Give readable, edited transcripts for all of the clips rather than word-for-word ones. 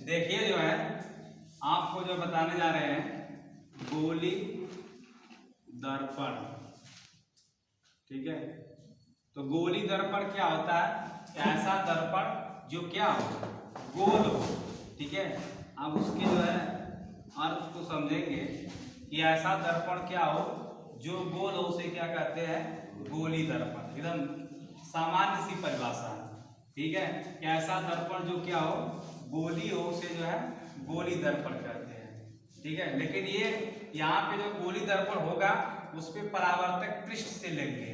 देखिए जो है आपको जो बताने जा रहे हैं गोली दर्पण, ठीक है। तो गोली दर्पण क्या होता है? ऐसा दर्पण जो क्या हो, गोल हो, ठीक है। अब उसके जो है अर्थ को समझेंगे कि ऐसा दर्पण क्या हो जो गोल हो, उसे क्या कहते हैं? गोली दर्पण। एकदम सामान्य सी परिभाषा है, ठीक है। कि ऐसा दर्पण जो क्या हो, गोली हो, उसे जो है गोली दर्पण कहते हैं, ठीक है। लेकिन ये यहाँ पे जो गोली दर्पण होगा उस पे परावर्तक पृष्ठ से लेंगे,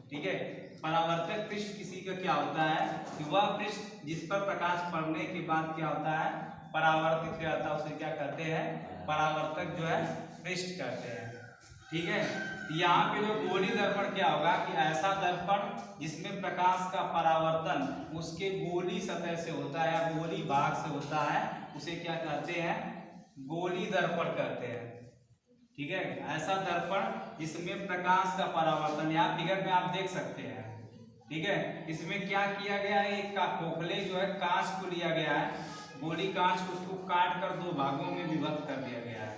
ठीक है। परावर्तक पृष्ठ किसी का क्या होता है कि वह पृष्ठ जिस पर प्रकाश पड़ने के बाद क्या होता है, परावर्तित हो जाता है, उसे क्या कहते हैं? परावर्तक जो है पृष्ठ कहते हैं, ठीक है। यहाँ पे जो गोली दर्पण क्या होगा कि ऐसा दर्पण जिसमें प्रकाश का परावर्तन उसके गोली सतह से होता है या गोली भाग से होता है, उसे क्या कहते हैं? गोली दर्पण कहते हैं, ठीक है। ऐसा दर्पण जिसमें प्रकाश का परावर्तन, यहाँ फिगर में आप देख सकते हैं, ठीक है। इसमें क्या किया गया है, एक खोखले जो है कांच को लिया गया है, गोली कांच को, उसको काट कर दो भागों में विभक्त कर दिया गया है,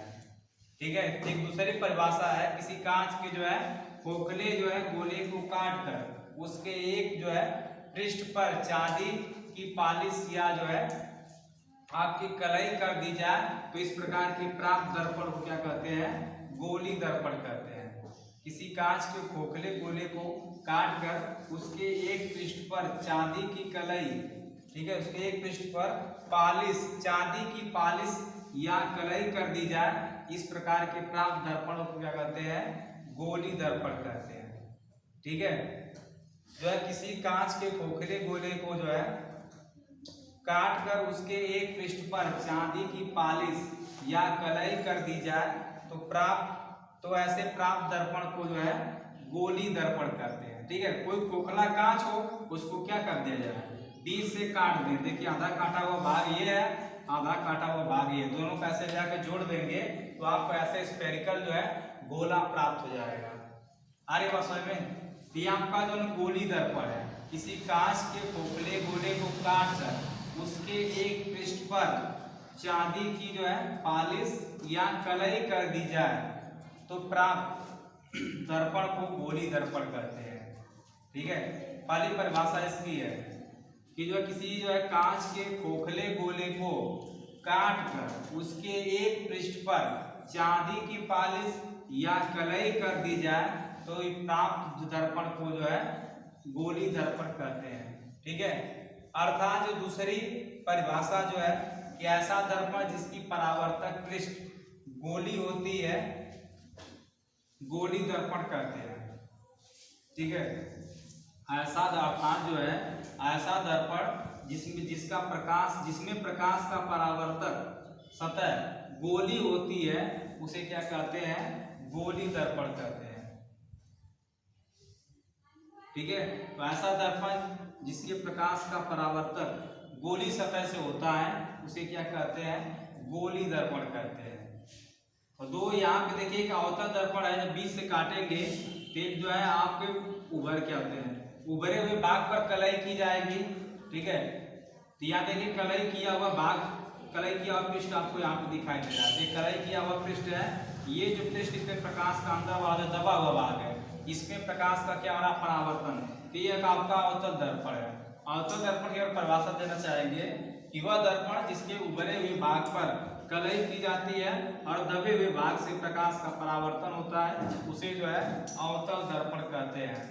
ठीक है। एक दूसरी परिभाषा है, किसी कांच के जो है खोखले जो है गोले को काट कर उसके एक जो है पृष्ठ पर चांदी की पालिश या जो है आपकी कलई कर दी जाए, तो इस प्रकार की प्राप्त दर्पण को क्या कहते हैं? गोली दर्पण कहते हैं। किसी कांच के खोखले गोले को काट कर उसके एक पृष्ठ पर चांदी की कलई, ठीक है, उसके एक पृष्ठ पर पालिश, चांदी की पालिश या कलई कर दी जाए, इस प्रकार के प्राप्त दर्पण को क्या कहते हैं? गोली दर्पण कहते हैं, ठीक है। जो है किसी कांच के खोखले गोले को जो है काट कर उसके एक पृष्ठ पर चांदी की पालिश या कलई कर दी जाए, तो ऐसे प्राप्त दर्पण को जो है गोली दर्पण कहते हैं, ठीक है। कोई खोखला कांच हो उसको क्या कर दिया जाए? बीच से काट दें। देखिए आधा काटा हुआ भाग ये है, आधा काटा हुआ भाग ये, दोनों को ऐसे जाकर जोड़ देंगे तो आपको ऐसे स्फेरिकल जो है गोला प्राप्त हो जाएगा। अरे बात समझ में? ये आपका जो गोली दर्पण है, किसी कांच के खोखले गोले को काट कर उसके एक पृष्ठ पर चांदी की जो है पालिश या कलई कर दी जाए, तो प्राप्त दर्पण को गोली दर्पण कहते हैं, ठीक है। पहली परिभाषा इसकी है कि जो किसी जो है कांच के खोखले गोले को काट कर उसके एक पृष्ठ पर चांदी की पालिश या कलई कर दी जाए, तो प्राप्त दर्पण को जो है गोली दर्पण कहते हैं, ठीक है। अर्थात जो दूसरी परिभाषा जो है कि ऐसा दर्पण जिसकी परावर्तक पृष्ठ गोली होती है, गोली दर्पण कहते हैं, ठीक है। ऐसा दर्पण जो है, ऐसा दर्पण जिसमें प्रकाश का परावर्तक सतह गोली होती है, उसे क्या कहते हैं? गोली दर्पण कहते हैं, ठीक है। तो ऐसा दर्पण जिसके प्रकाश का परावर्तक गोली सतह से होता है, उसे क्या कहते हैं? गोली दर्पण कहते हैं। और दो यहाँ पे देखिए एक अवतल दर्पण है, जब बीच से काटेंगे तो जो है आपके उभर क्या होते हैं, उभरे हुए भाग पर कलई की जाएगी, ठीक है। तो यहाँ देखिए कलई किया हुआ भाग, कलई किया हुआ पृष्ठ आपको यहाँ पे दिखाई दे रहा है। ये कलई किया हुआ पृष्ठ है, ये जो पृष्ठ इसमें प्रकाश का अंदर वाला दबा हुआ भाग है, इसमें प्रकाश का क्या हो रहा? परावर्तन। तो ये एक आपका अवतल दर्पण है। अवतल दर्पण की परिभाषा देना चाहेंगे कि वह दर्पण जिसके उभरे हुए भाग पर कलई की जाती है और दबे हुए भाग से प्रकाश का परावर्तन होता है, उसे जो है अवतल दर्पण कहते हैं,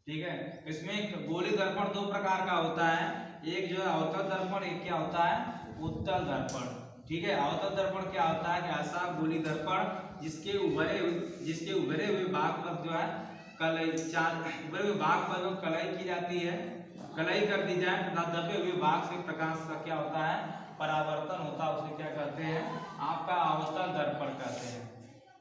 ठीक है। इसमें गोली दर्पण दो प्रकार का होता है, एक जो है अवतल दर्पण, एक क्या होता है? उत्तल दर्पण, ठीक है। अवतल दर्पण क्या होता है कि ऐसा गोली दर्पण जिसके उभरे हुए भाग पर जो है कलई, उभरे हुए भाग पर जो कलई की जाती है, कलई कर दी जाए तथा दबे हुए भाग से प्रकाश का क्या होता है? परावर्तन होता है, उसे क्या कहते हैं? आपका अवतल दर्पण कहते हैं,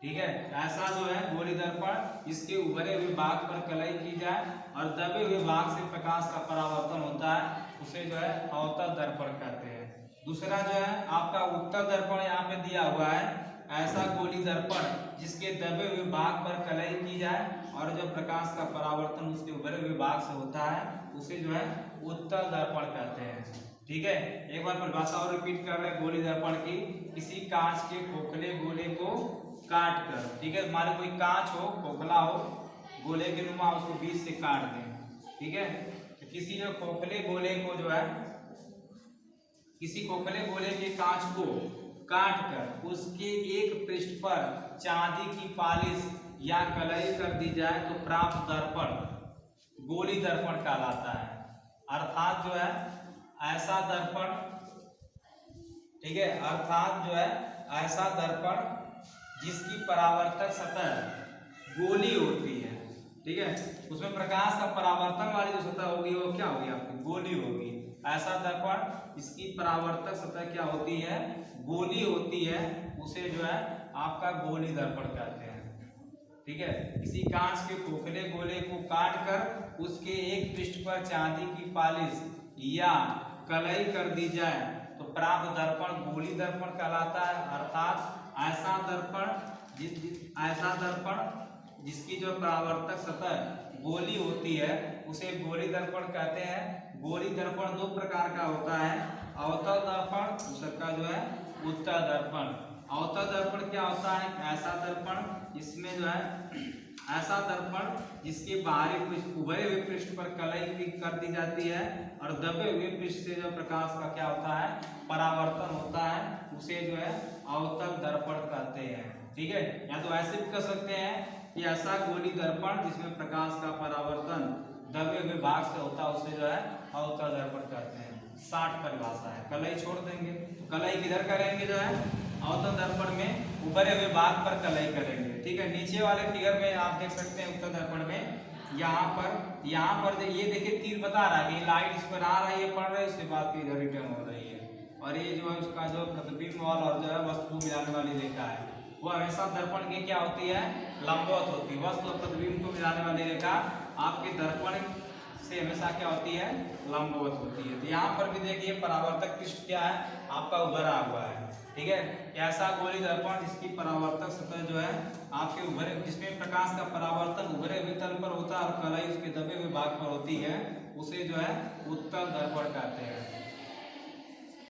ठीक है। ऐसा जो है गोली दर्पण जिसके उभरे हुए भाग पर कलई की जाए और दबे हुए भाग से प्रकाश का परावर्तन होता है, उसे जो है अवतल दर्पण कहते हैं। दूसरा जो है आपका उत्तल दर्पण यहाँ पे दिया हुआ है, ऐसा गोली दर्पण जिसके दबे हुए भाग पर कलई की जाए और जब प्रकाश का परावर्तन उसके उभरे हुए भाग से होता है, उसे जो है उत्तल दर्पण कहते हैं, ठीक है, एक बार परिभाषा और रिपीट कर रहे हैं गोली दर्पण की। किसी कांच के खोखले गोले को काट कर, ठीक है, मान लो कोई कांच हो, खोखला हो, गोले के नुमा, उसको बीच से काट दें, ठीक है। तो किसी जो खोखले गोले को जो है, किसी खोखले गोले के कांच को काट कर उसके एक पृष्ठ पर चांदी की पालिश या कलई कर दी जाए तो प्राप्त दर्पण गोली दर्पण कहलाता है। अर्थात जो है ऐसा दर्पण, ठीक है, अर्थात जो है ऐसा दर्पण जिसकी परावर्तक सतह गोली होती है, ठीक है, उसमें प्रकाश का परावर्तन वाली जो सतह होगी वो क्या होगी आपकी, गोली होगी। ऐसा दर्पण इसकी परावर्तक सतह क्या होती है, गोली होती है, उसे जो है आपका गोली दर्पण कहते हैं, ठीक है। किसी कांच के खोखले गोले को काट कर उसके एक पृष्ठ पर चांदी की पालिश या कलई कर दी जाए तो प्राप्त दर्पण गोली दर्पण कहलाता है। अर्थात ऐसा दर्पण जिसकी जो परावर्तक सतह गोली होती है उसे गोली दर्पण कहते हैं। गोली दर्पण दो प्रकार का होता है, अवतल दर्पण, दूसरा जो है उत्तल दर्पण। अवतल दर्पण क्या होता है, ऐसा दर्पण इसमें जो है ऐसा दर्पण जिसके बाहरी पृष्ठ उभरे हुए पृष्ठ पर कलई कर दी जाती है और दबे हुए पृष्ठ से जो प्रकाश का क्या होता है, परावर्तन होता है, उसे जो है अवतल दर्पण कहते हैं, ठीक है। या तो ऐसे भी कर सकते हैं कि ऐसा गोली दर्पण जिसमें प्रकाश का परावर्तन दबे हुए भाग से होता है उसे जो है अवतल दर्पण कहते हैं। 60 परिभाषा है, कलई छोड़ देंगे तो कलई किधर करेंगे, जो है अवतल दर्पण में उभरे हुए भाग पर कलई करेंगे, ठीक है। नीचे वाले फिगर में आप देख सकते हैं उत्तल दर्पण में यहाँ पर ये देखिए तीर बता रहा है कि लाइट इस पर आ रही है, पड़ रही है, उसके बाद इधर रिटर्न हो रही है, और ये जो है उसका जो प्रतिबिंब वाला और जो है वस्तु मिलाने वाली रेखा है वो हमेशा दर्पण की क्या होती है, लंबवत होती है। वस्तु और प्रतिबिंब को मिलाने वाली रेखा आपके दर्पण से हमेशा क्या होती है, लंबवत होती है। तो यहाँ पर भी देखिए परावर्तक पृष्ठ क्या है, आपका उभरा हुआ है, ठीक है। ऐसा गोली दर्पण जिसकी परावर्तक सतह जो है आपके उभरे, जिसमें प्रकाश का परावर्तन उभरे हुए तल पर होता है और कलई उसके दबे हुए भाग पर होती है, उसे जो है उत्तल दर्पण कहते हैं।